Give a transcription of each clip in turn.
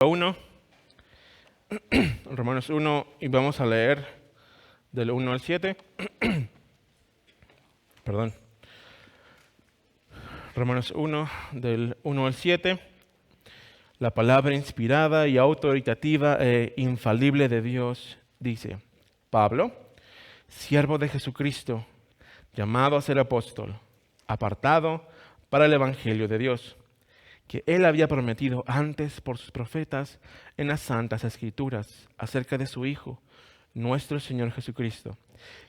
1, Romanos 1, y vamos a leer del 1 al 7. Perdón. Romanos 1, del 1 al 7. La palabra inspirada y autoritativa e infalible de Dios dice: Pablo, siervo de Jesucristo, llamado a ser apóstol, apartado para el evangelio de Dios, que él había prometido antes por sus profetas en las santas escrituras acerca de su Hijo, nuestro Señor Jesucristo,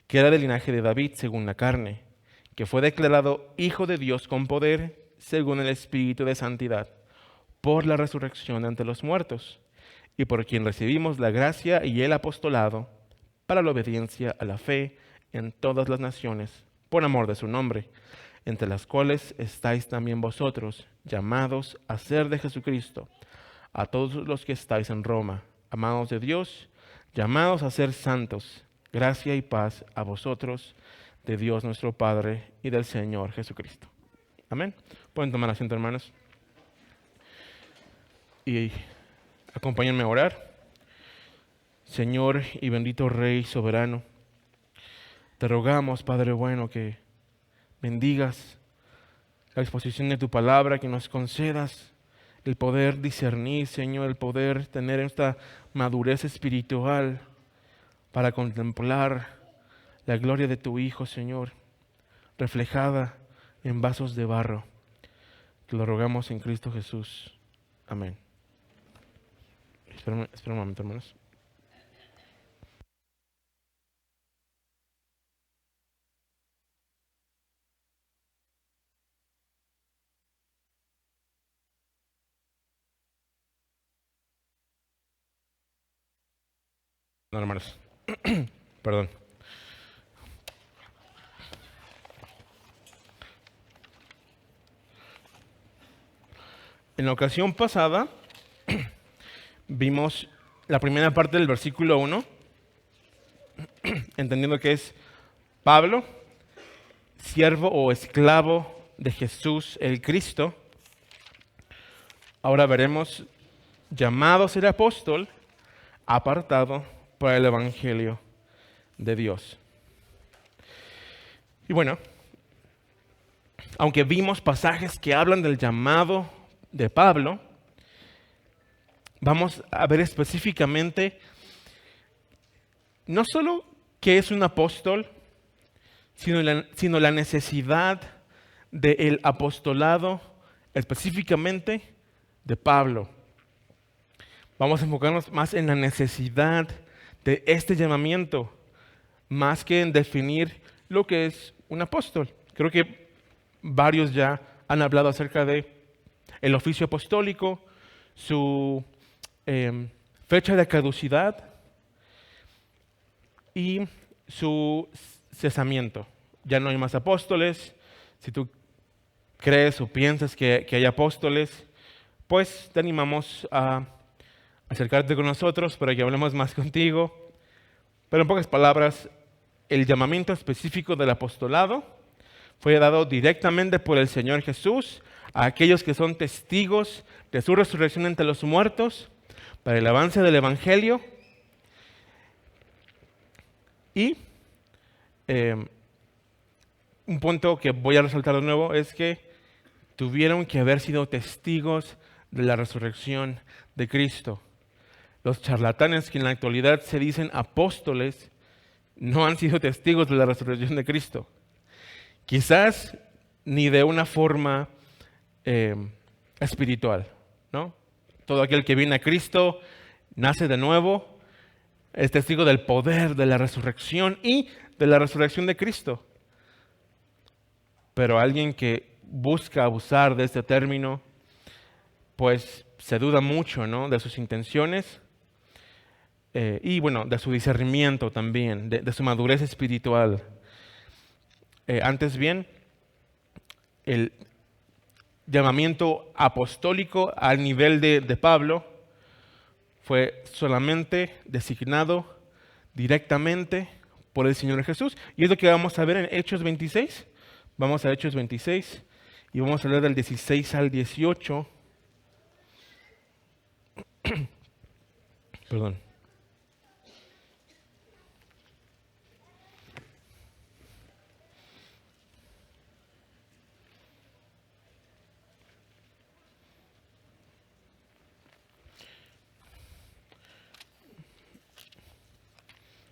que era del linaje de David según la carne, que fue declarado Hijo de Dios con poder según el Espíritu de santidad, por la resurrección ante los muertos, y por quien recibimos la gracia y el apostolado para la obediencia a la fe en todas las naciones, por amor de su nombre, entre las cuales estáis también vosotros, llamados a ser de Jesucristo, a todos los que estáis en Roma, amados de Dios, llamados a ser santos, gracia y paz a vosotros, de Dios nuestro Padre y del Señor Jesucristo. Amén. Pueden tomar asiento, hermanos, y acompáñenme a orar. Señor y bendito Rey soberano, te rogamos, Padre bueno, que bendigas la exposición de tu palabra, que nos concedas el poder discernir, Señor, el poder tener esta madurez espiritual para contemplar la gloria de tu Hijo, Señor, reflejada en vasos de barro. Te lo rogamos en Cristo Jesús. Amén. Espera un momento, hermanos. No, hermanos. Perdón. En la ocasión pasada vimos la primera parte del versículo 1, entendiendo que es Pablo, siervo o esclavo de Jesús el Cristo. Ahora veremos llamado a ser apóstol, apartado para el evangelio de Dios. Y bueno, aunque vimos pasajes que hablan del llamado de Pablo, vamos a ver específicamente no solo qué es un apóstol, sino la necesidad del apostolado específicamente de Pablo. Vamos a enfocarnos más en la necesidad de este llamamiento, más que en definir lo que es un apóstol. Creo que varios ya han hablado acerca de el oficio apostólico, su fecha de caducidad y su cesamiento. Ya no hay más apóstoles. Si tú crees o piensas que hay apóstoles, pues te animamos a acercarte con nosotros para que hablemos más contigo. Pero en pocas palabras, el llamamiento específico del apostolado fue dado directamente por el Señor Jesús a aquellos que son testigos de su resurrección entre los muertos para el avance del evangelio. Y un punto que voy a resaltar de nuevo es que tuvieron que haber sido testigos de la resurrección de Cristo. Los charlatanes que en la actualidad se dicen apóstoles no han sido testigos de la resurrección de Cristo. Quizás ni de una forma espiritual, ¿no? Todo aquel que viene a Cristo nace de nuevo, es testigo del poder de la resurrección y de la resurrección de Cristo. Pero alguien que busca abusar de este término, pues se duda mucho, ¿no?, de sus intenciones y bueno, de su discernimiento también, de su madurez espiritual. Antes bien, el llamamiento apostólico al nivel de Pablo fue solamente designado directamente por el Señor Jesús. Y es lo que vamos a ver en Hechos 26. Vamos a Hechos 26 y vamos a leer del 16 al 18. Perdón.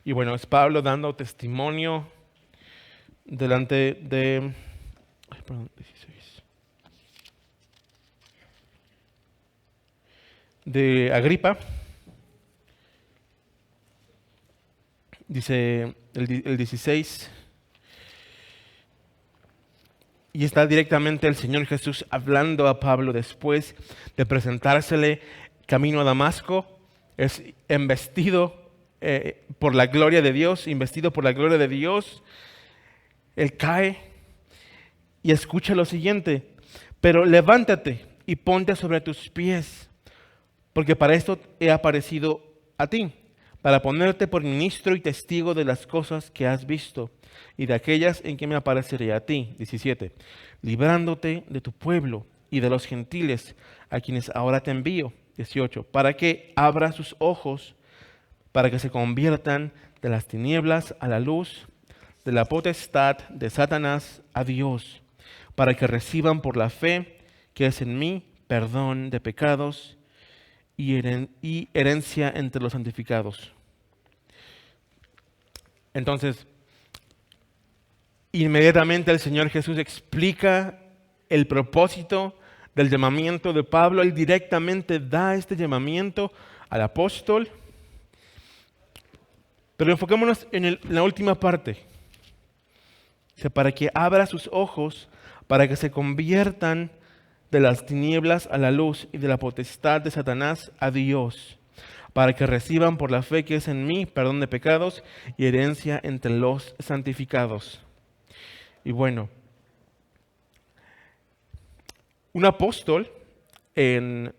Y bueno, es Pablo dando testimonio delante de... Ay, perdón, 16. De Agripa. Dice el 16. Y está directamente el Señor Jesús hablando a Pablo después de presentársele camino a Damasco. Es embestido por la gloria de Dios, investido por la gloria de Dios. Él cae y escucha lo siguiente: pero levántate y ponte sobre tus pies, porque para esto he aparecido a ti, para ponerte por ministro y testigo de las cosas que has visto y de aquellas en que me apareceré a ti. 17. Librándote de tu pueblo y de los gentiles a quienes ahora te envío. 18. Para que abra sus ojos, para que se conviertan de las tinieblas a la luz, de la potestad de Satanás a Dios, para que reciban por la fe que es en mí perdón de pecados y herencia entre los santificados. Entonces, inmediatamente el Señor Jesús explica el propósito del llamamiento de Pablo. Él directamente da este llamamiento al apóstol. Pero enfoquémonos en la última parte. Dice, para que abra sus ojos, para que se conviertan de las tinieblas a la luz y de la potestad de Satanás a Dios, para que reciban por la fe que es en mí perdón de pecados y herencia entre los santificados. Y bueno, un apóstol, en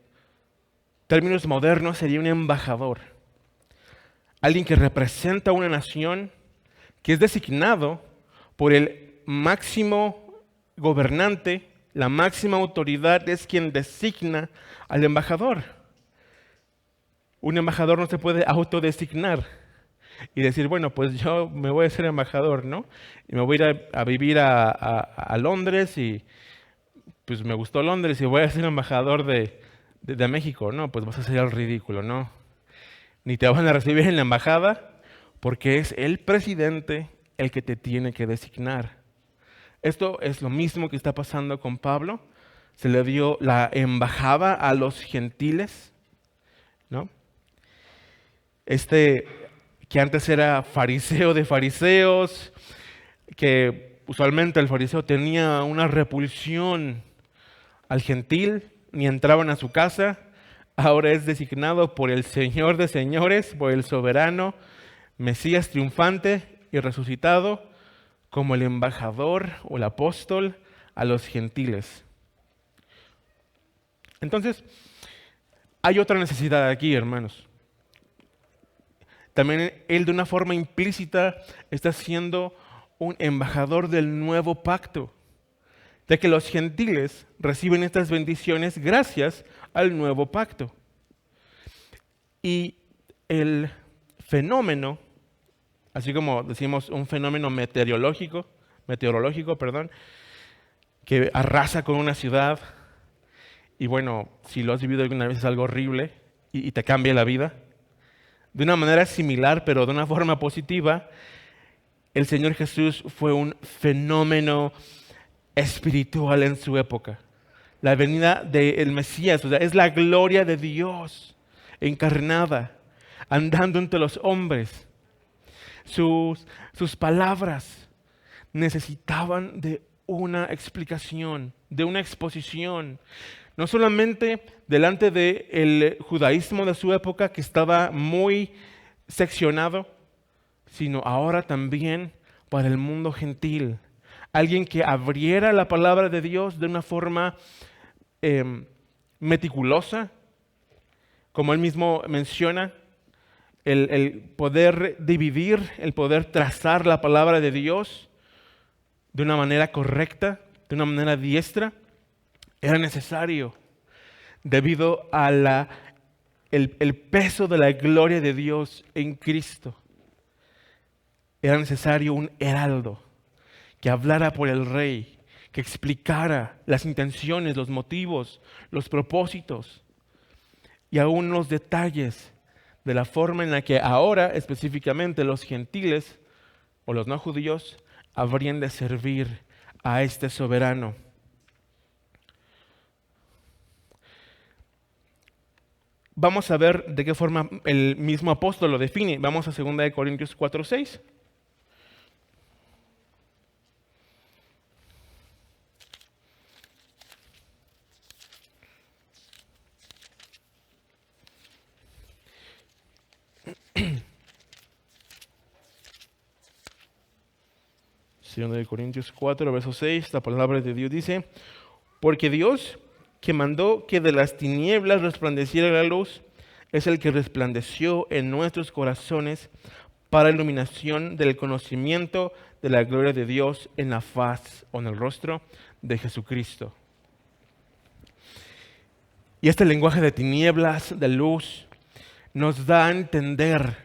términos modernos, sería un embajador. Alguien que representa a una nación, que es designado por el máximo gobernante, la máxima autoridad es quien designa al embajador. Un embajador no se puede autodesignar y decir, bueno, pues yo me voy a ser embajador, ¿no? Y me voy a ir a vivir a Londres y pues me gustó Londres y voy a ser embajador de México. No, pues vas a hacer el ridículo, ¿no? Ni te van a recibir en la embajada porque es el presidente el que te tiene que designar. Esto es lo mismo que está pasando con Pablo. Se le dio la embajada a los gentiles, ¿no? Que antes era fariseo de fariseos, que usualmente el fariseo tenía una repulsión al gentil, ni entraban a su casa, ahora es designado por el Señor de señores, por el soberano, Mesías triunfante y resucitado, como el embajador o el apóstol a los gentiles. Entonces, hay otra necesidad aquí, hermanos. También él de una forma implícita está siendo un embajador del nuevo pacto, ya que los gentiles reciben estas bendiciones gracias al nuevo pacto. Y el fenómeno, así como decimos un fenómeno meteorológico, que arrasa con una ciudad, y bueno, si lo has vivido alguna vez es algo horrible y te cambia la vida. De una manera similar, pero de una forma positiva, el Señor Jesús fue un fenómeno espiritual en su época. La venida del Mesías, o sea, es la gloria de Dios encarnada, andando entre los hombres. Sus palabras necesitaban de una explicación, de una exposición. No solamente delante del judaísmo de su época, que estaba muy seccionado, sino ahora también para el mundo gentil. Alguien que abriera la palabra de Dios de una forma meticulosa, como él mismo menciona, el poder dividir, el poder trazar la palabra de Dios de una manera correcta, de una manera diestra, era necesario debido a la el peso de la gloria de Dios en Cristo, era necesario un heraldo que hablara por el rey, que explicara las intenciones, los motivos, los propósitos y aún los detalles de la forma en la que ahora específicamente los gentiles o los no judíos habrían de servir a este soberano. Vamos a ver de qué forma el mismo apóstol lo define. Vamos a 2 Corintios 4:6. Segunda de Corintios 4, verso 6, la palabra de Dios dice: porque Dios, que mandó que de las tinieblas resplandeciera la luz, es el que resplandeció en nuestros corazones para iluminación del conocimiento de la gloria de Dios en la faz o en el rostro de Jesucristo. Y este lenguaje de tinieblas, de luz, nos da a entender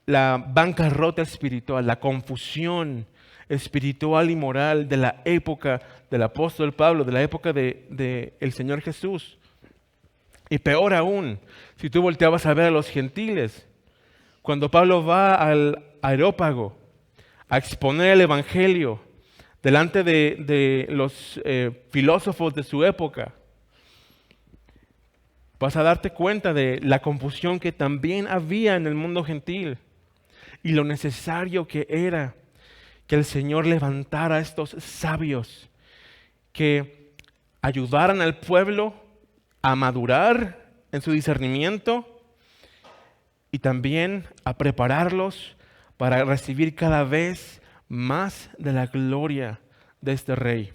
la bancarrota espiritual, la confusión espiritual y moral de la época del apóstol Pablo, de la época de el Señor Jesús. Y peor aún, si tú volteabas a ver a los gentiles, cuando Pablo va al Areópago a exponer el Evangelio delante de los filósofos de su época, vas a darte cuenta de la confusión que también había en el mundo gentil y lo necesario que era que el Señor levantara a estos sabios que ayudaran al pueblo a madurar en su discernimiento y también a prepararlos para recibir cada vez más de la gloria de este rey.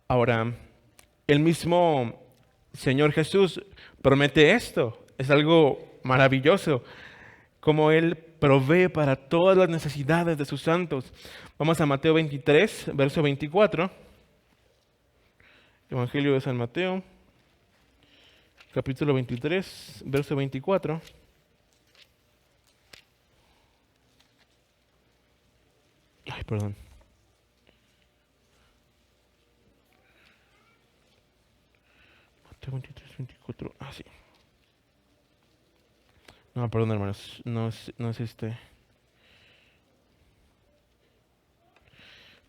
Ahora, el mismo Señor Jesús promete esto. Es algo maravilloso, como Él provee para todas las necesidades de sus santos. Vamos a Mateo 23, verso 24. Evangelio de San Mateo, capítulo 23, verso 24. Ay, perdón. Mateo 23, 24. Ah, sí. No, perdón, hermanos. No es este.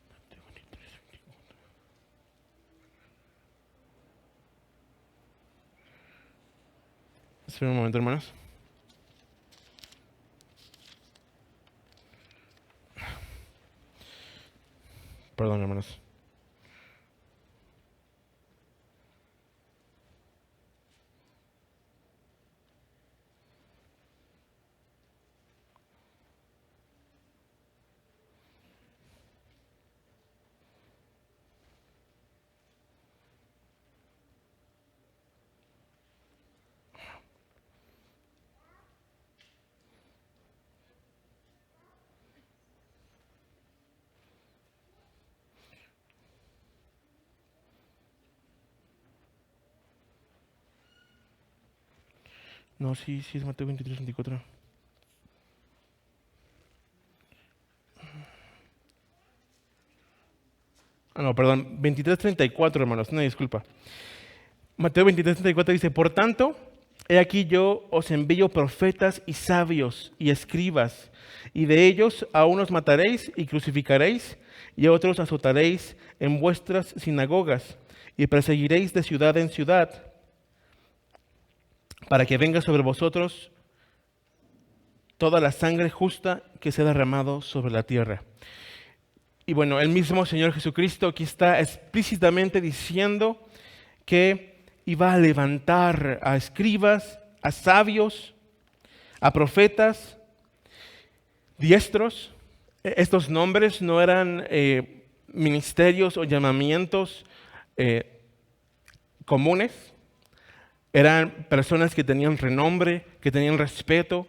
Mateo 23, 24. Espera un momento, hermanos. Perdón, hermanos. No, sí es Mateo 23, 24. Ah, no, perdón, 23, 34, hermanos, una disculpa. Mateo 23, 34 dice: por tanto, he aquí yo os envío profetas y sabios y escribas, y de ellos a unos mataréis y crucificaréis, y a otros azotaréis en vuestras sinagogas, y perseguiréis de ciudad en ciudad, para que venga sobre vosotros toda la sangre justa que se ha derramado sobre la tierra. Y bueno, el mismo Señor Jesucristo aquí está explícitamente diciendo que iba a levantar a escribas, a sabios, a profetas, diestros. Estos nombres no eran ministerios o llamamientos comunes. Eran personas que tenían renombre, que tenían respeto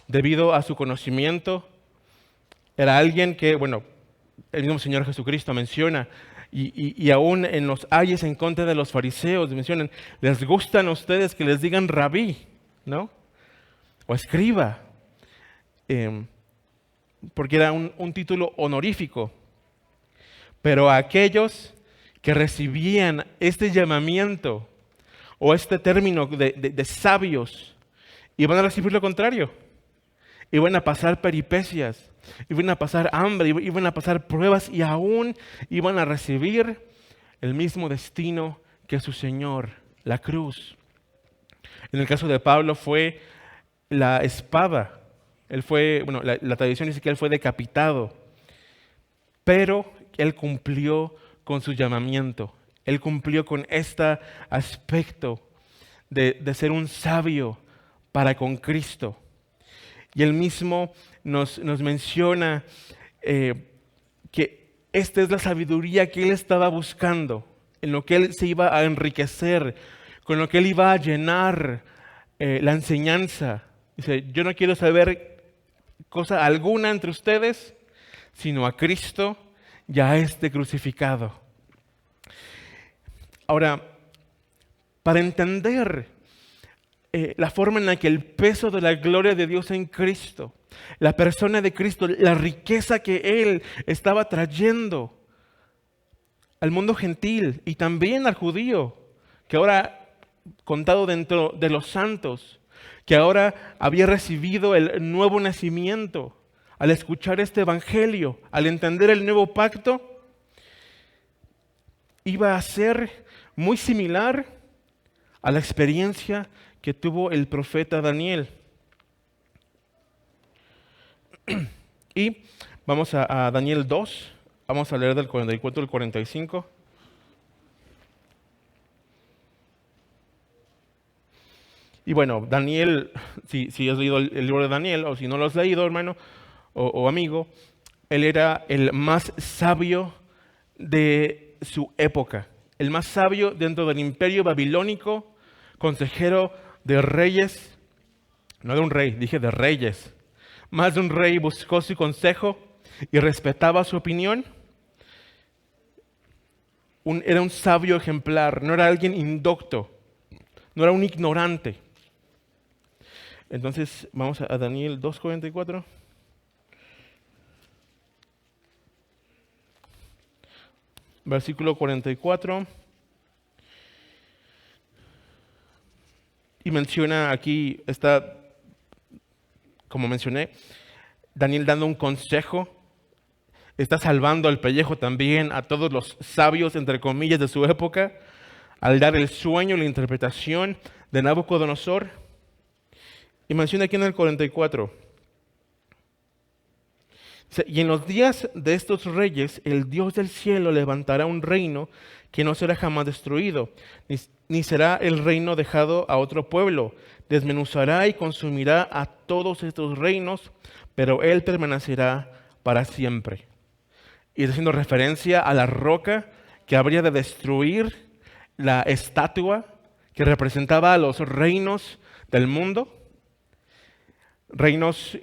debido a su conocimiento. Era alguien que, bueno, el mismo Señor Jesucristo menciona Y aún en los ayes en contra de los fariseos, mencionan, les gustan a ustedes que les digan rabí, ¿no? O escriba, porque era un título honorífico. Pero a aquellos que recibían este llamamiento o este término de sabios, iban a recibir lo contrario. Iban a pasar peripecias, iban a pasar hambre, iban a pasar pruebas y aún iban a recibir el mismo destino que su Señor, la cruz. En el caso de Pablo fue la espada. La tradición dice que él fue decapitado, pero él cumplió con su llamamiento. Él cumplió con este aspecto de ser un sabio para con Cristo. Y él mismo nos menciona que esta es la sabiduría que él estaba buscando, en lo que él se iba a enriquecer, con lo que él iba a llenar la enseñanza. Dice, yo no quiero saber cosa alguna entre ustedes, sino a Cristo y a este crucificado. Ahora, para entender la forma en la que el peso de la gloria de Dios en Cristo, la persona de Cristo, la riqueza que Él estaba trayendo al mundo gentil y también al judío, que ahora contado dentro de los santos, que ahora había recibido el nuevo nacimiento, al escuchar este evangelio, al entender el nuevo pacto, iba a ser muy similar a la experiencia que tuvo el profeta Daniel. Y vamos a Daniel 2, vamos a leer del 44 al 45. Y bueno, Daniel, si has leído el libro de Daniel, o si no lo has leído, hermano o amigo, él era el más sabio de su época, el más sabio dentro del imperio babilónico, consejero de reyes, no de un rey, dije de reyes. Más de un rey buscó su consejo y respetaba su opinión. Era un sabio ejemplar, no era alguien indocto, no era un ignorante. Entonces, vamos a Daniel 2:44. Versículo 44. Y menciona aquí, está, como mencioné, Daniel dando un consejo. Está salvando el pellejo también a todos los sabios, entre comillas, de su época, al dar el sueño y la interpretación de Nabucodonosor. Y menciona aquí en el 44. Y en los días de estos reyes, el Dios del cielo levantará un reino que no será jamás destruido, ni será el reino dejado a otro pueblo. Desmenuzará y consumirá a todos estos reinos, pero él permanecerá para siempre. Y está haciendo referencia a la roca que habría de destruir la estatua que representaba a los reinos del mundo. Reinos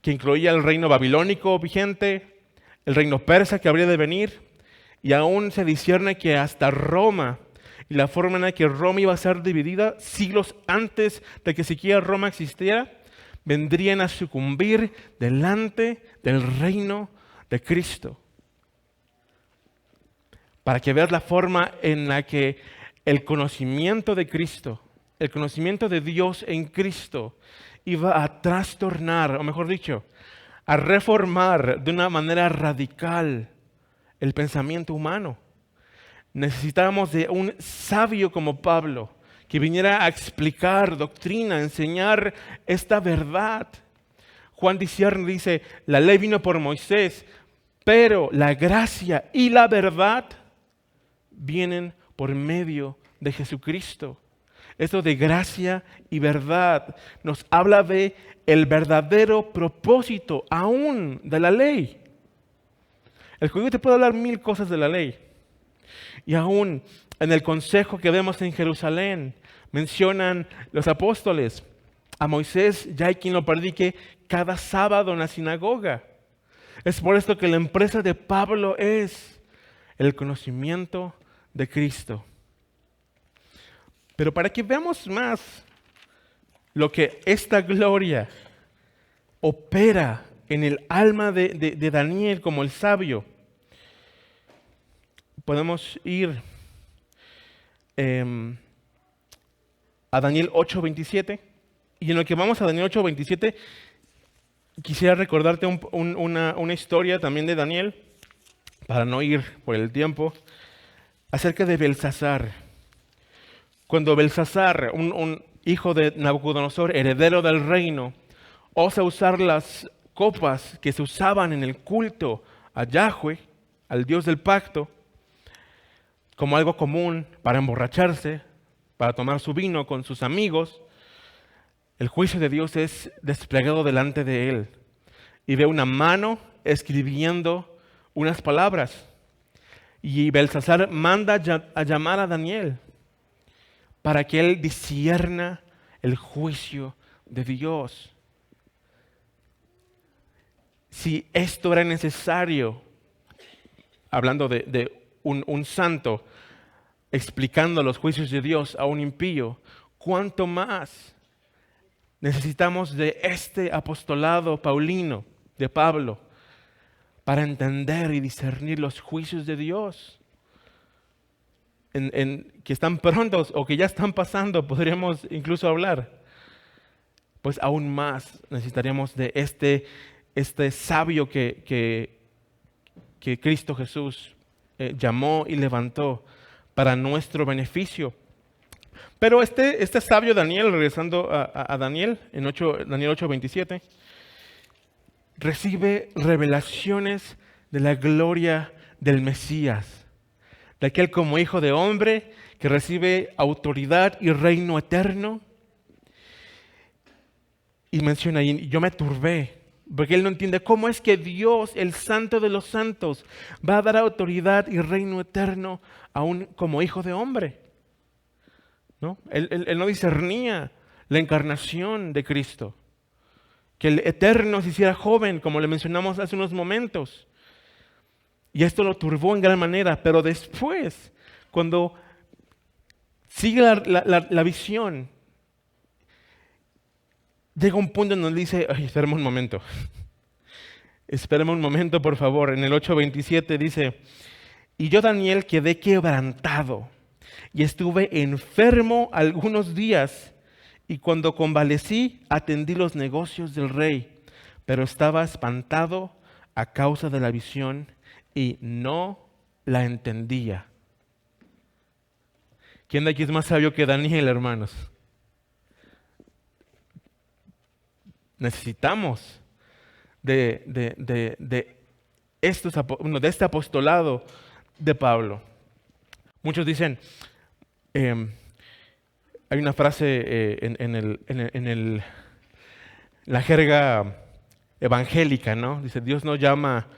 que incluía el reino babilónico vigente, el reino persa que habría de venir, y aún se discierne que hasta Roma, y la forma en la que Roma iba a ser dividida siglos antes de que siquiera Roma existiera, vendrían a sucumbir delante del reino de Cristo. Para que veas la forma en la que el conocimiento de Cristo, el conocimiento de Dios en Cristo, iba a trastornar, o mejor dicho, a reformar de una manera radical el pensamiento humano. Necesitábamos de un sabio como Pablo, que viniera a explicar doctrina, a enseñar esta verdad. Juan dice, la ley vino por Moisés, pero la gracia y la verdad vienen por medio de Jesucristo. Esto de gracia y verdad nos habla de el verdadero propósito aún de la ley. El judío te puede hablar mil cosas de la ley. Y aún en el consejo que vemos en Jerusalén, mencionan los apóstoles, a Moisés ya hay quien lo predique cada sábado en la sinagoga. Es por esto que la empresa de Pablo es el conocimiento de Cristo. Pero para que veamos más lo que esta gloria opera en el alma de Daniel como el sabio, podemos ir a Daniel 8:27. Y en lo que vamos a Daniel 8:27, quisiera recordarte una historia también de Daniel, para no ir por el tiempo, acerca de Belsasar. Cuando Belsasar, un hijo de Nabucodonosor, heredero del reino, osa usar las copas que se usaban en el culto a Yahweh, al Dios del pacto, como algo común para emborracharse, para tomar su vino con sus amigos, el juicio de Dios es desplegado delante de él y ve una mano escribiendo unas palabras. Y Belsasar manda a llamar a Daniel para que él discierna el juicio de Dios. Si esto era necesario, hablando de un santo explicando los juicios de Dios a un impío, ¿cuánto más necesitamos de este apostolado paulino de Pablo para entender y discernir los juicios de Dios que están prontos o que ya están pasando? Podríamos incluso hablar. Pues aún más necesitaríamos de este sabio que Cristo Jesús llamó y levantó para nuestro beneficio. Pero este sabio Daniel, regresando a Daniel, Daniel 8:27, recibe revelaciones de la gloria del Mesías, de aquel como hijo de hombre que recibe autoridad y reino eterno. Y menciona ahí, yo me turbé, porque él no entiende cómo es que Dios, el Santo de los Santos, va a dar autoridad y reino eterno aún como hijo de hombre, ¿no? Él no discernía la encarnación de Cristo, que el Eterno se hiciera joven, como le mencionamos hace unos momentos. Y esto lo turbó en gran manera, pero después, cuando sigue la visión, llega un punto en donde dice, ay, espérame un momento. Espérame un momento, por favor. En el 8:27 dice, y yo, Daniel, quedé quebrantado y estuve enfermo algunos días, y cuando convalecí atendí los negocios del rey, pero estaba espantado a causa de la visión y no la entendía. ¿Quién de aquí es más sabio que Daniel, hermanos? Necesitamos de este apostolado de Pablo. Muchos dicen, hay una frase en la jerga evangélica, ¿no? Dice, Dios no llama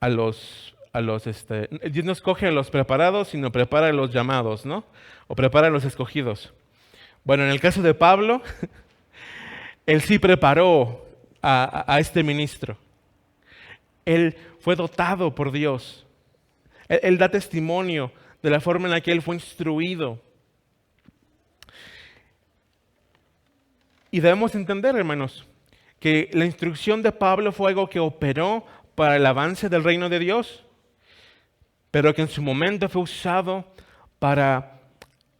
Dios no escoge a los preparados, sino prepara a los llamados, ¿no? O prepara a los escogidos. Bueno, en el caso de Pablo, él sí preparó a este ministro. Él fue dotado por Dios. Él da testimonio de la forma en la que él fue instruido. Y debemos entender, hermanos, que la instrucción de Pablo fue algo que operó para el avance del reino de Dios, pero que en su momento fue usado para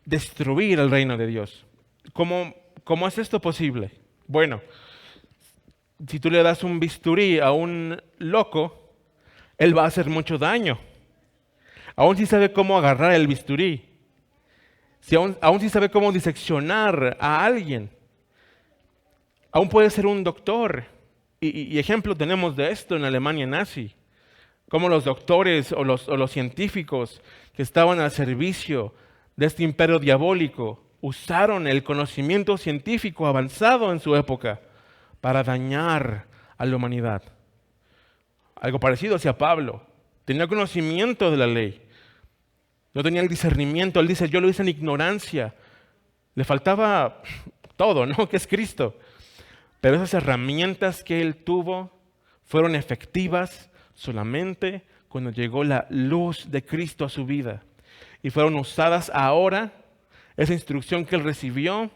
destruir el reino de Dios. ¿Cómo es esto posible? Bueno, si tú le das un bisturí a un loco, él va a hacer mucho daño. Aún si sabe cómo agarrar el bisturí, aún si sabe cómo diseccionar a alguien, aún puede ser un doctor. Y ejemplo tenemos de esto en Alemania nazi, como los doctores o los científicos que estaban al servicio de este imperio diabólico usaron el conocimiento científico avanzado en su época para dañar a la humanidad. Algo parecido hacia Pablo. Tenía conocimiento de la ley, no tenía el discernimiento. Él dice, yo lo hice en ignorancia. Le faltaba todo, ¿no? Que es Cristo. Pero esas herramientas que él tuvo fueron efectivas solamente cuando llegó la luz de Cristo a su vida. Y fueron usadas ahora esa instrucción que él recibió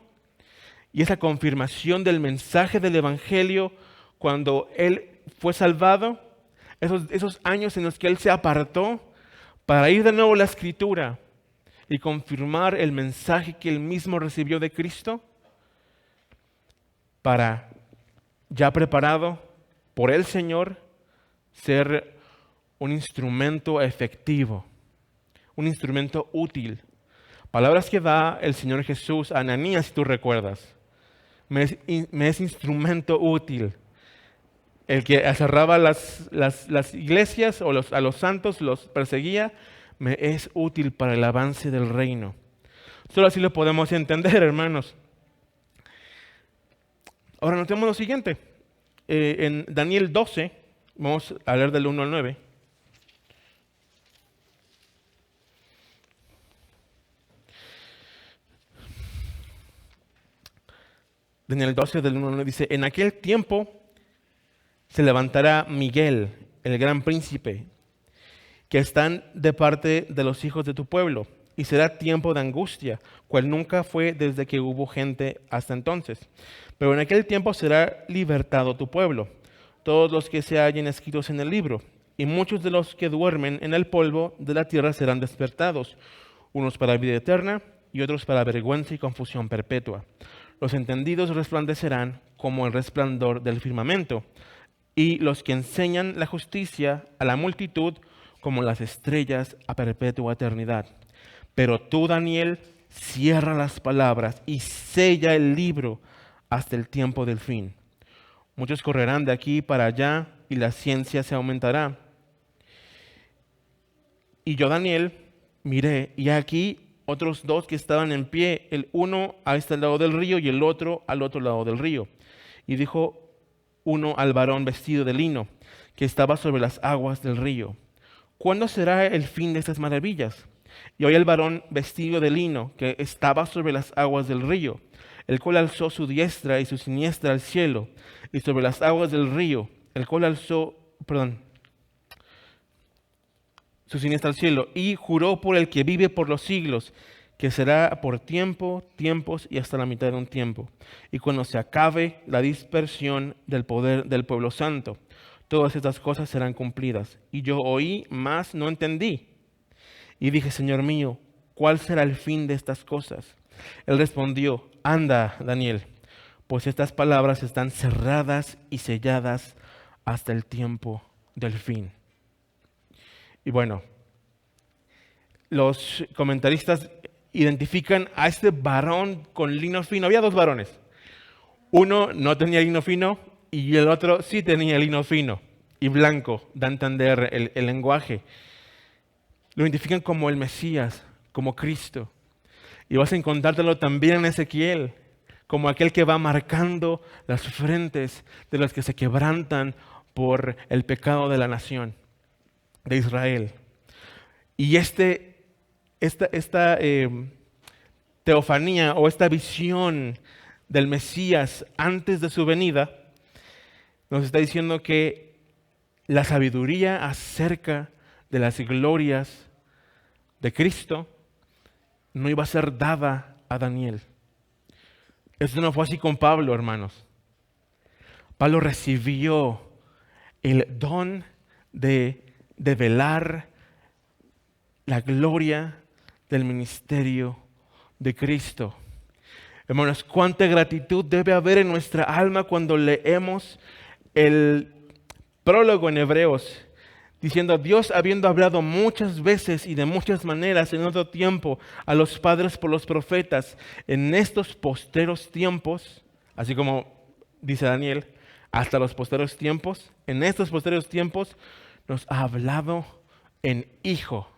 y esa confirmación del mensaje del Evangelio cuando él fue salvado, esos años en los que él se apartó para ir de nuevo a la Escritura y confirmar el mensaje que él mismo recibió de Cristo, para, ya preparado por el Señor, ser un instrumento efectivo, un instrumento útil. Palabras que da el Señor Jesús a Ananías, si tú recuerdas. Me es instrumento útil. El que cerraba las iglesias o a los santos, los perseguía, me es útil para el avance del reino. Solo así lo podemos entender, hermanos. Ahora notemos lo siguiente. En Daniel 12, vamos a leer del 1 al 9. Daniel 12, del 1 al 9 dice: en aquel tiempo se levantará Miguel, el gran príncipe, que están de parte de los hijos de tu pueblo, y será tiempo de angustia, cual nunca fue desde que hubo gente hasta entonces. Pero en aquel tiempo será libertado tu pueblo, todos los que se hallen escritos en el libro, y muchos de los que duermen en el polvo de la tierra serán despertados, unos para vida eterna y otros para vergüenza y confusión perpetua. Los entendidos resplandecerán como el resplandor del firmamento, y los que enseñan la justicia a la multitud como las estrellas a perpetua eternidad. Pero tú, Daniel, cierra las palabras y sella el libro hasta el tiempo del fin. Muchos correrán de aquí para allá y la ciencia se aumentará. Y yo, Daniel, miré, y aquí otros dos que estaban en pie, el uno a este lado del río y el otro al otro lado del río. Y dijo uno al varón vestido de lino, que estaba sobre las aguas del río: ¿cuándo será el fin de estas maravillas? Y oí al varón vestido de lino, que estaba sobre las aguas del río, el cual alzó su diestra y su siniestra al cielo, y sobre las aguas del río, el cual alzó, su siniestra al cielo, y juró por el que vive por los siglos, que será por tiempo, tiempos y hasta la mitad de un tiempo. Y cuando se acabe la dispersión del poder del pueblo santo, todas estas cosas serán cumplidas. Y yo oí, mas no entendí. Y dije: Señor mío, ¿cuál será el fin de estas cosas? Él respondió: anda, Daniel, pues estas palabras están cerradas y selladas hasta el tiempo del fin. Y bueno, los comentaristas identifican a este varón con lino fino. Había dos varones. Uno no tenía lino fino y el otro sí tenía lino fino y blanco. Da a entender el lenguaje. Lo identifican como el Mesías, como Cristo. Y vas a encontrártelo también en Ezequiel, como aquel que va marcando las frentes de los que se quebrantan por el pecado de la nación de Israel. Y esta teofanía o esta visión del Mesías antes de su venida nos está diciendo que la sabiduría acerca de las glorias de Cristo no iba a ser dada a Daniel. Esto no fue así con Pablo, hermanos. Pablo recibió el don de velar la gloria del ministerio de Cristo. Hermanos, cuánta gratitud debe haber en nuestra alma cuando leemos el prólogo en Hebreos, diciendo: Dios, habiendo hablado muchas veces y de muchas maneras en otro tiempo a los padres por los profetas, en estos posteros tiempos, así como dice Daniel, hasta los posteros tiempos, en estos posteros tiempos nos ha hablado en Hijo.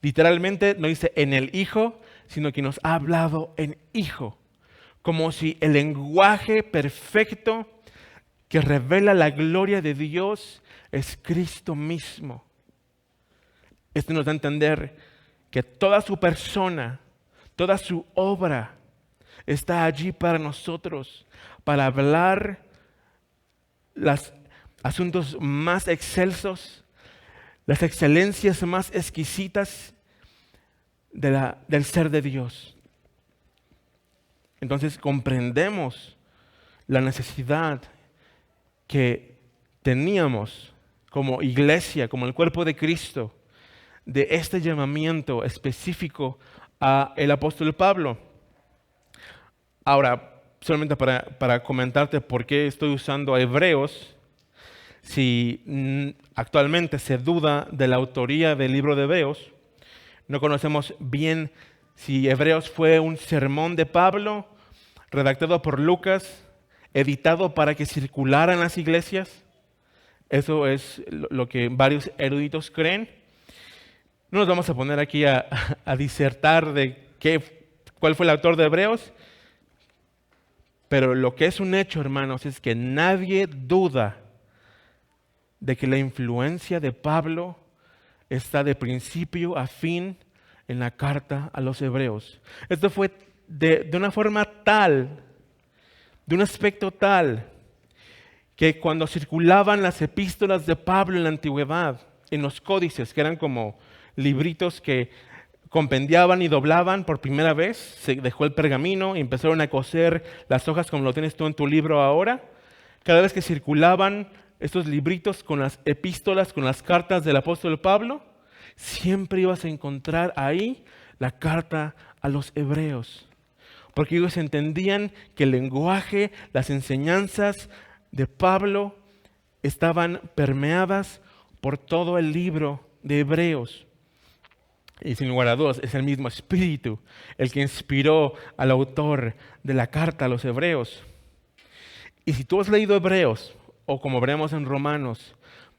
Literalmente no dice en el Hijo, sino que nos ha hablado en Hijo. Como si el lenguaje perfecto que revela la gloria de Dios es Cristo mismo. Esto nos da a entender que toda su persona, toda su obra está allí para nosotros, para hablar los asuntos más excelsos, las excelencias más exquisitas del ser de Dios. Entonces comprendemos la necesidad que teníamos como iglesia, como el cuerpo de Cristo, de este llamamiento específico a el apóstol Pablo. Ahora, solamente para comentarte por qué estoy usando a Hebreos, si actualmente se duda de la autoría del libro de Hebreos, no conocemos bien si Hebreos fue un sermón de Pablo, redactado por Lucas, editado para que circulara en las iglesias. Eso es lo que varios eruditos creen. No nos vamos a poner aquí a disertar de cuál fue el autor de Hebreos, pero lo que es un hecho, hermanos, es que nadie duda de que la influencia de Pablo está de principio a fin en la carta a los hebreos. Esto fue de una forma tal, de un aspecto tal, que cuando circulaban las epístolas de Pablo en la antigüedad, en los códices, que eran como libritos que compendiaban y doblaban por primera vez, se dejó el pergamino y empezaron a coser las hojas como lo tienes tú en tu libro ahora. Cada vez que circulaban estos libritos con las epístolas, con las cartas del apóstol Pablo, siempre ibas a encontrar ahí la carta a los hebreos. Porque ellos entendían que el lenguaje, las enseñanzas de Pablo estaban permeadas por todo el libro de Hebreos. Y sin lugar a dudas, es el mismo Espíritu el que inspiró al autor de la carta a los hebreos. Y si tú has leído Hebreos, o como veremos en Romanos,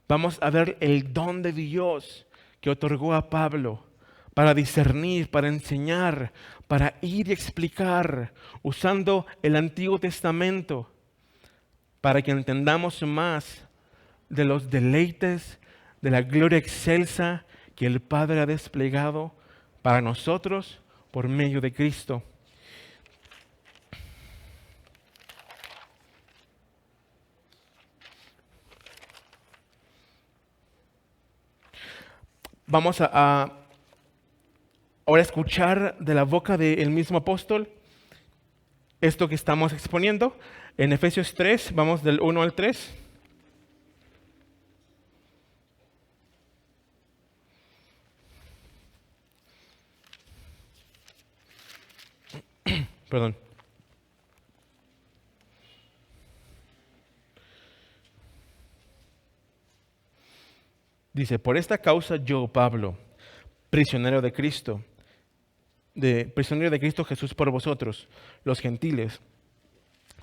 vamos a ver el don de Dios que otorgó a Pablo para discernir, para enseñar, para ir y explicar, usando el Antiguo Testamento, para que entendamos más de los deleites, de la gloria excelsa que el Padre ha desplegado para nosotros por medio de Cristo. Vamos a ahora escuchar de la boca del mismo apóstol esto que estamos exponiendo. En Efesios 3, vamos del 1 al 3. Perdón. Dice, por esta causa yo, Pablo, prisionero de Cristo Jesús por vosotros, los gentiles,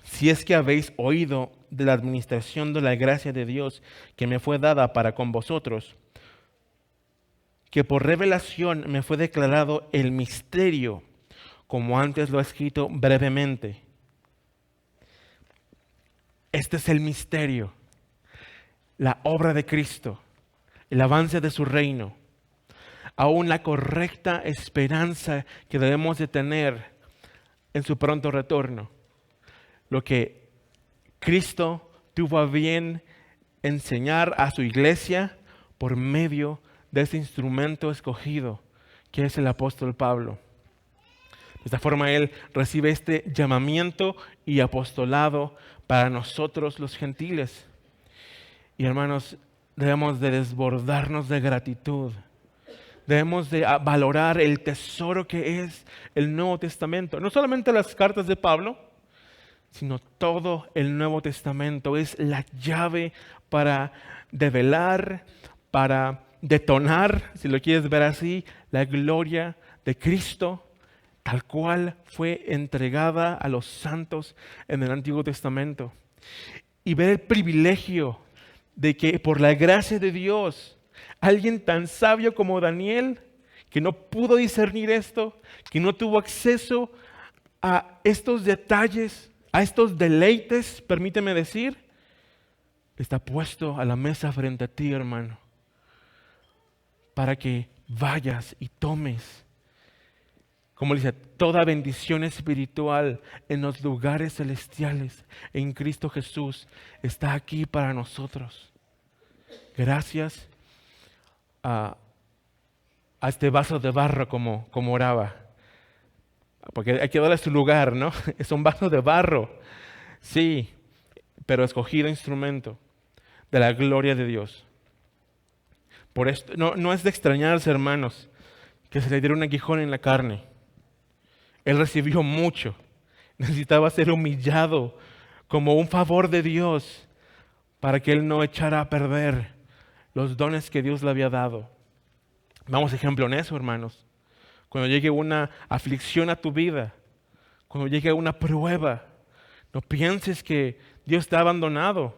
si es que habéis oído de la administración de la gracia de Dios que me fue dada para con vosotros, que por revelación me fue declarado el misterio, como antes lo he escrito brevemente. Este es el misterio, la obra de Cristo, el avance de su reino, aún la correcta esperanza que debemos de tener en su pronto retorno. Lo que Cristo tuvo a bien enseñar a su iglesia por medio de este instrumento escogido, que es el apóstol Pablo. De esta forma Él recibe este llamamiento y apostolado para nosotros los gentiles. Y hermanos, debemos de desbordarnos de gratitud. Debemos de valorar el tesoro que es el Nuevo Testamento. No solamente las cartas de Pablo, sino todo el Nuevo Testamento. Es la llave para develar, para detonar, si lo quieres ver así, la gloria de Cristo, tal cual fue entregada a los santos en el Antiguo Testamento. Y ver el privilegio de que por la gracia de Dios, alguien tan sabio como Daniel, que no pudo discernir esto, que no tuvo acceso a estos detalles, a estos deleites, permíteme decir, está puesto a la mesa frente a ti, hermano, para que vayas y tomes, como dice, toda bendición espiritual en los lugares celestiales en Cristo Jesús está aquí para nosotros. Gracias a este vaso de barro como oraba. Porque hay que darle su lugar, ¿no? Es un vaso de barro, sí, pero escogido instrumento de la gloria de Dios. Por esto, no es de extrañarse, hermanos, que se le diera un aguijón en la carne. Él recibió mucho. Necesitaba ser humillado como un favor de Dios para que él no echara a perder los dones que Dios le había dado. Vamos ejemplo en eso, hermanos. Cuando llegue una aflicción a tu vida, cuando llegue una prueba, no pienses que Dios te ha abandonado.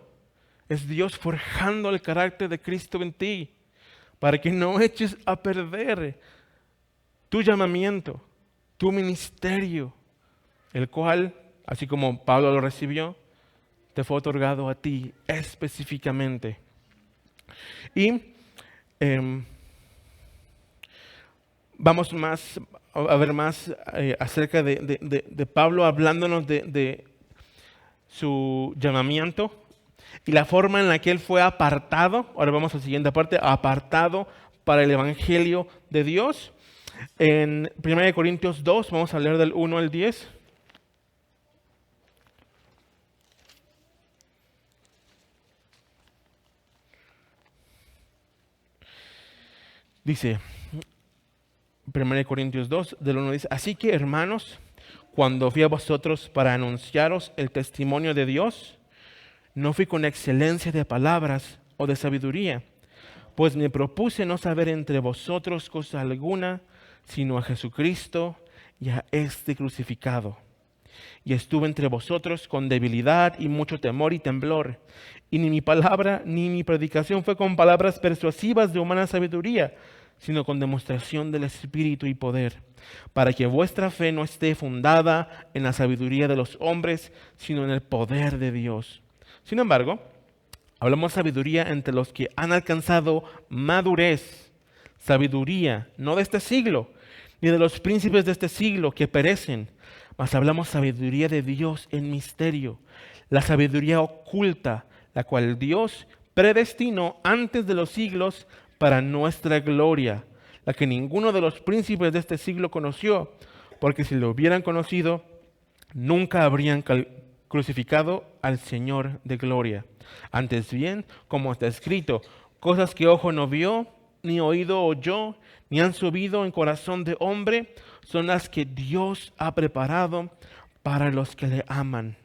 Es Dios forjando el carácter de Cristo en ti para que no eches a perder tu llamamiento, tu ministerio, el cual, así como Pablo lo recibió, te fue otorgado a ti específicamente. Y vamos a ver más acerca de Pablo hablándonos de su llamamiento y la forma en la que él fue apartado. Ahora vamos a la siguiente parte, apartado para el Evangelio de Dios. En 1 Corintios 2, vamos a leer del 1 al 10. Dice, 1 Corintios 2, del 1 dice, así que hermanos, cuando fui a vosotros para anunciaros el testimonio de Dios, no fui con excelencia de palabras o de sabiduría, pues me propuse no saber entre vosotros cosa alguna, sino a Jesucristo y a este crucificado. Y estuve entre vosotros con debilidad y mucho temor y temblor, y ni mi palabra ni mi predicación fue con palabras persuasivas de humana sabiduría, sino con demostración del Espíritu y poder, para que vuestra fe no esté fundada en la sabiduría de los hombres, sino en el poder de Dios. Sin embargo, hablamos sabiduría entre los que han alcanzado madurez, sabiduría no de este siglo, ni de los príncipes de este siglo que perecen, mas hablamos sabiduría de Dios en misterio, la sabiduría oculta, la cual Dios predestinó antes de los siglos para nuestra gloria, la que ninguno de los príncipes de este siglo conoció, porque si lo hubieran conocido, nunca habrían crucificado al Señor de gloria. Antes bien, como está escrito, cosas que ojo no vio, ni oído oyó, ni han subido en corazón de hombre, son las que Dios ha preparado para los que le aman.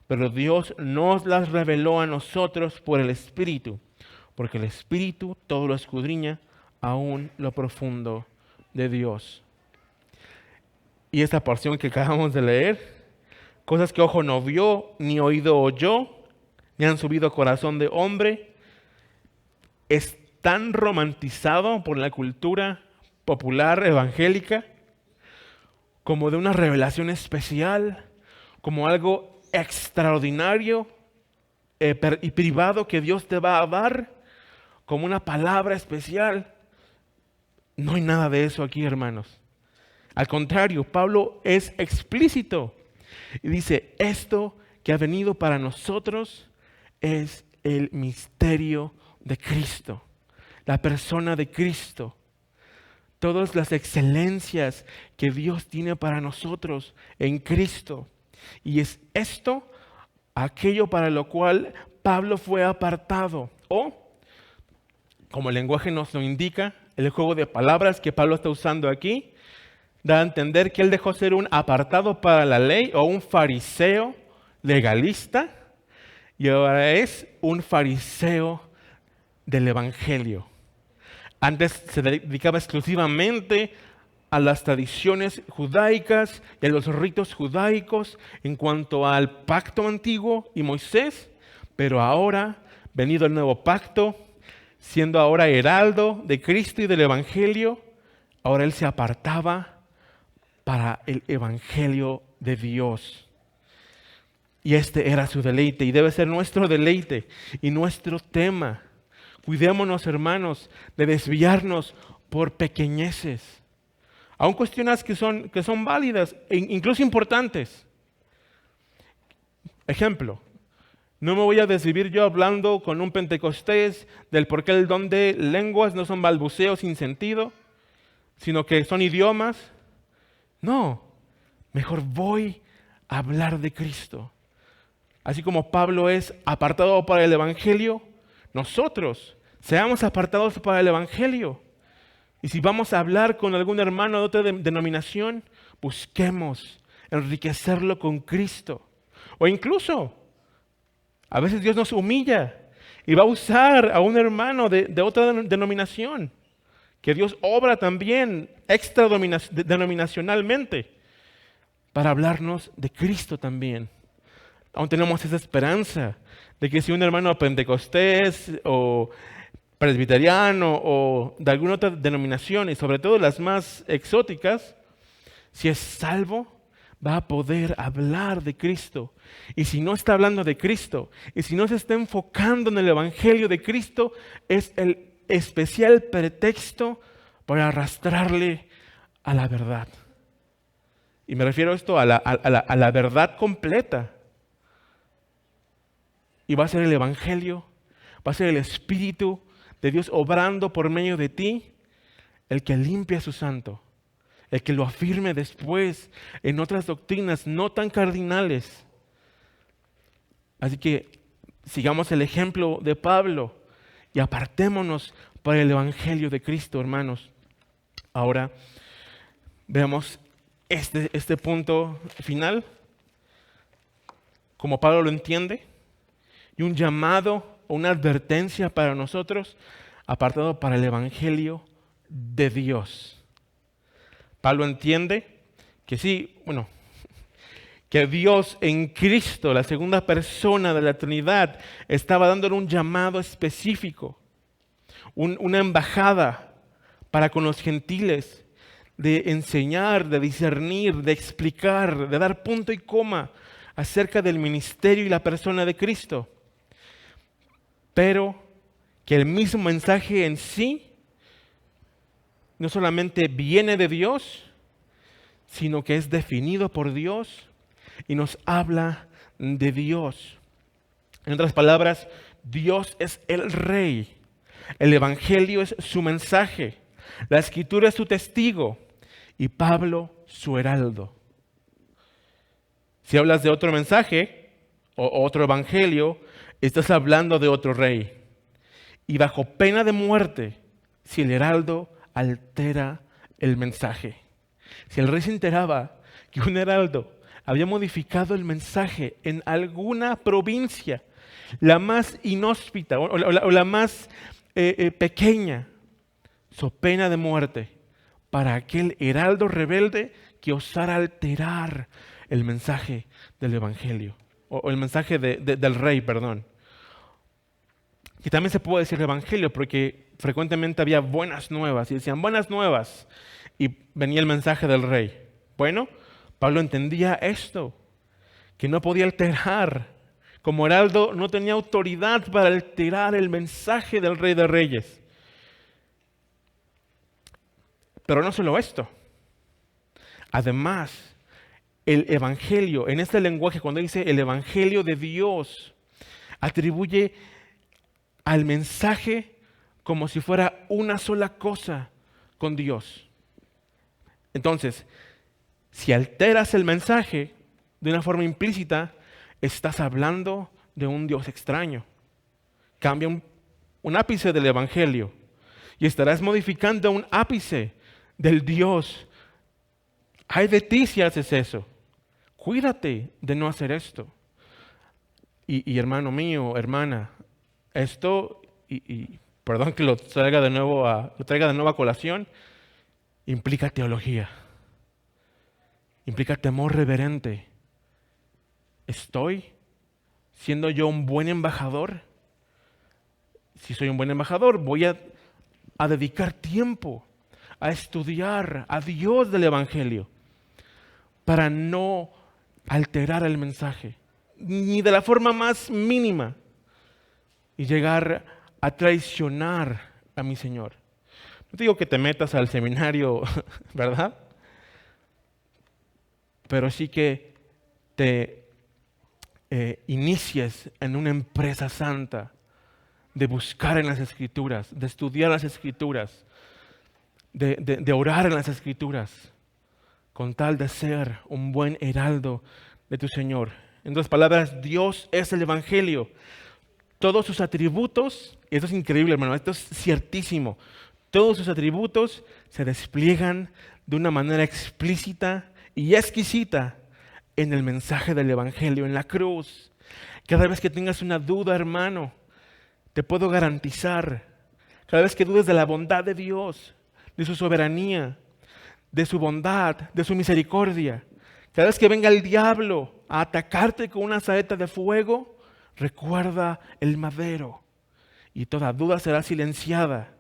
Pero Dios nos las reveló a nosotros por el Espíritu, porque el Espíritu todo lo escudriña, aún lo profundo de Dios. Y esta porción que acabamos de leer, cosas que ojo no vio, ni oído oyó, ni han subido a corazón de hombre, es tan romantizado por la cultura popular evangélica como de una revelación especial, como algo extraordinario y privado que Dios te va a dar, como una palabra especial. No hay nada de eso aquí, hermanos. Al contrario, Pablo es explícito y dice, esto que ha venido para nosotros es el misterio de Cristo, la persona de Cristo, todas las excelencias que Dios tiene para nosotros en Cristo. Y es esto, aquello para lo cual Pablo fue apartado. O, como el lenguaje nos lo indica, el juego de palabras que Pablo está usando aquí, da a entender que él dejó ser un apartado para la ley o un fariseo legalista y ahora es un fariseo del Evangelio. Antes se dedicaba exclusivamente a las tradiciones judaicas y a los ritos judaicos en cuanto al pacto antiguo y Moisés, pero ahora, venido el nuevo pacto, siendo ahora heraldo de Cristo y del Evangelio, ahora él se apartaba para el Evangelio de Dios. Y este era su deleite y debe ser nuestro deleite y nuestro tema. Cuidémonos, hermanos, de desviarnos por pequeñeces. Aún cuestiones que son válidas e incluso importantes. Ejemplo, No me voy a desvivir yo hablando con un pentecostés del por qué el don de lenguas no son balbuceos sin sentido, sino que son idiomas. No, mejor voy a hablar de Cristo. Así como Pablo es apartado para el Evangelio, nosotros seamos apartados para el Evangelio. Y si vamos a hablar con algún hermano de otra denominación, busquemos enriquecerlo con Cristo. O incluso, a veces Dios nos humilla y va a usar a un hermano de otra denominación, que Dios obra también denominacionalmente para hablarnos de Cristo también. Aún tenemos esa esperanza de que si un hermano pentecostés o presbiteriano o de alguna otra denominación, y sobre todo las más exóticas, si es salvo, va a poder hablar de Cristo. Y si no está hablando de Cristo, y si no se está enfocando en el Evangelio de Cristo, es el especial pretexto para arrastrarle a la verdad. Y me refiero a esto, a la verdad completa. Y va a ser el Evangelio, va a ser el Espíritu de Dios obrando por medio de ti, el que limpie a su santo, el que lo afirme después en otras doctrinas no tan cardinales. Así que sigamos el ejemplo de Pablo y apartémonos para el Evangelio de Cristo, hermanos. Ahora veamos este punto final, como Pablo lo entiende, y un llamado o una advertencia para nosotros, apartado para el Evangelio de Dios. Pablo entiende que sí, que Dios en Cristo, la segunda persona de la Trinidad, estaba dándole un llamado específico, una embajada para con los gentiles, de enseñar, de discernir, de explicar, de dar punto y coma acerca del ministerio y la persona de Cristo. Pero que el mismo mensaje en sí no solamente viene de Dios, sino que es definido por Dios y nos habla de Dios. En otras palabras, Dios es el Rey. El Evangelio es su mensaje. La Escritura es su testigo y Pablo su heraldo. Si hablas de otro mensaje o otro evangelio, estás hablando de otro rey. Y bajo pena de muerte, si el heraldo altera el mensaje. Si el rey se enteraba que un heraldo había modificado el mensaje en alguna provincia, la más inhóspita o la más pequeña, so pena de muerte para aquel heraldo rebelde que osara alterar el mensaje del evangelio, o el mensaje del rey, perdón. Y también se puede decir evangelio porque frecuentemente había buenas nuevas y decían buenas nuevas y venía el mensaje del rey. Bueno, Pablo entendía esto, que no podía alterar. Como heraldo no tenía autoridad para alterar el mensaje del Rey de Reyes. Pero no solo esto. Además, el Evangelio, en este lenguaje, cuando dice el Evangelio de Dios, atribuye al mensaje como si fuera una sola cosa con Dios. Entonces, si alteras el mensaje de una forma implícita, estás hablando de un Dios extraño. Cambia un ápice del Evangelio y estarás modificando un ápice del Dios. Ay de ti si haces eso. Cuídate de no hacer esto. Y hermano mío, hermana, esto, y perdón que lo traiga de nuevo a colación, implica teología. Implica temor reverente. ¿Estoy siendo yo un buen embajador? Si soy un buen embajador, voy a dedicar tiempo a estudiar a Dios del Evangelio para no alterar el mensaje, ni de la forma más mínima, y llegar a traicionar a mi Señor. No te digo que te metas al seminario, ¿verdad? Pero sí que te inicies en una empresa santa de buscar en las Escrituras, de estudiar las Escrituras, de orar en las Escrituras, con tal de ser un buen heraldo de tu Señor. En otras palabras, Dios es el Evangelio. Todos sus atributos, y esto es increíble, hermano, esto es ciertísimo, todos sus atributos se despliegan de una manera explícita y exquisita en el mensaje del Evangelio, en la cruz. Cada vez que tengas una duda, hermano, te puedo garantizar, cada vez que dudes de la bondad de Dios, de su soberanía, de su bondad, de su misericordia, cada vez que venga el diablo a atacarte con una saeta de fuego, recuerda el madero y toda duda será silenciada.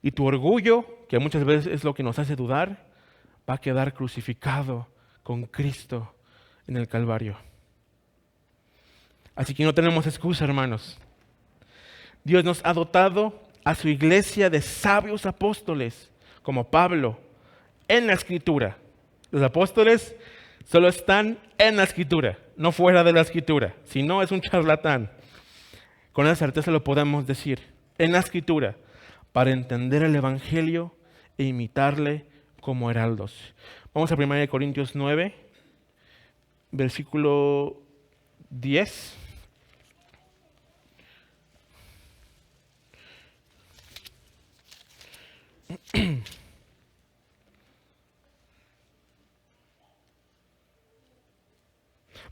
Y tu orgullo, que muchas veces es lo que nos hace dudar, va a quedar crucificado con Cristo en el Calvario. Así que no tenemos excusa, hermanos. Dios nos ha dotado a su iglesia de sabios apóstoles, como Pablo, en la Escritura. Los apóstoles solo están en la Escritura, no fuera de la Escritura. Si no, es un charlatán. Con esa certeza lo podemos decir. En la Escritura, para entender el Evangelio e imitarle como heraldos. Vamos a 1 Corintios 9, versículo 10.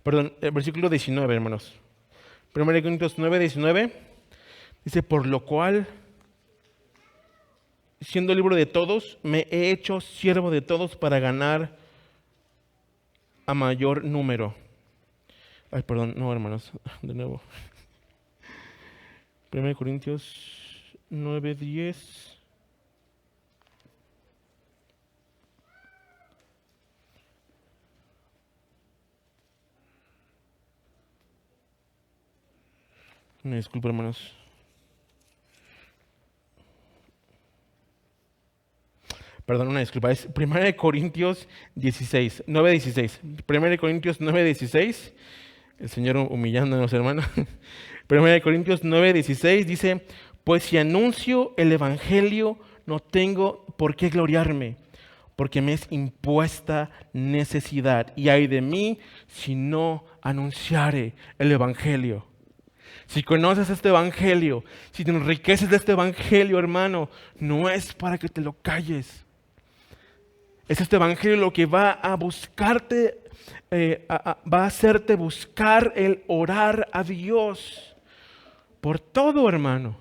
Perdón, el versículo 19, hermanos. 1 Corintios 9, 19. Dice, por lo cual, siendo libro de todos, me he hecho siervo de todos para ganar a mayor número. Ay, perdón, no, hermanos, de nuevo. 1 Corintios 9, 10. Me disculpo, hermanos. Perdón, una disculpa. Es 1 Corintios 16, 9, 16. 1 Corintios 9, 16. El Señor humillándonos, hermanos. 1 Corintios 9, 16 dice, pues si anuncio el Evangelio, no tengo por qué gloriarme, porque me es impuesta necesidad. Y ay de mí si no anunciare el Evangelio. Si conoces este Evangelio, si te enriqueces de este Evangelio, hermano, no es para que te lo calles. Es este Evangelio lo que va a buscarte, va a hacerte buscar el orar a Dios por todo, hermano.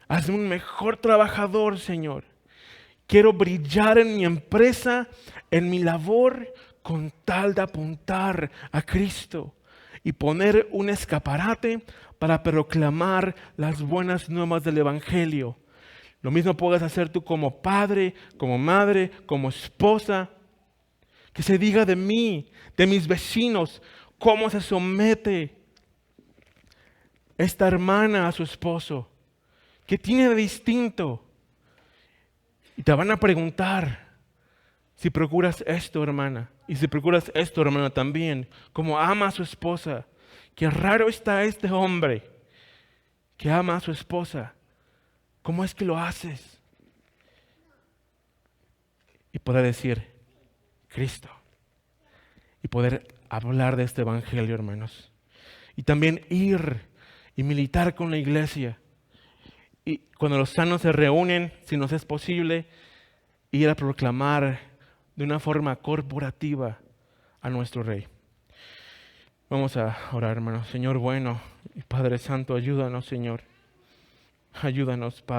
Hazme un mejor trabajador, Señor. Quiero brillar en mi empresa, en mi labor, con tal de apuntar a Cristo y poner un escaparate para proclamar las buenas nuevas del Evangelio. Lo mismo puedes hacer tú como padre, como madre, como esposa. Que se diga de mí, de mis vecinos, cómo se somete esta hermana a su esposo. ¿Qué tiene de distinto? Y te van a preguntar si procuras esto, hermana, y si procuras esto, hermana, también, como ama a su esposa. Qué raro está este hombre que ama a su esposa. ¿Cómo es que lo haces? Y poder decir, Cristo. Y poder hablar de este Evangelio, hermanos. Y también ir y militar con la iglesia. Y cuando los sanos se reúnen, si nos es posible, ir a proclamar de una forma corporativa a nuestro Rey. Vamos a orar, hermanos. Señor bueno y Padre Santo, ayúdanos, Señor. Ayúdanos, Padre.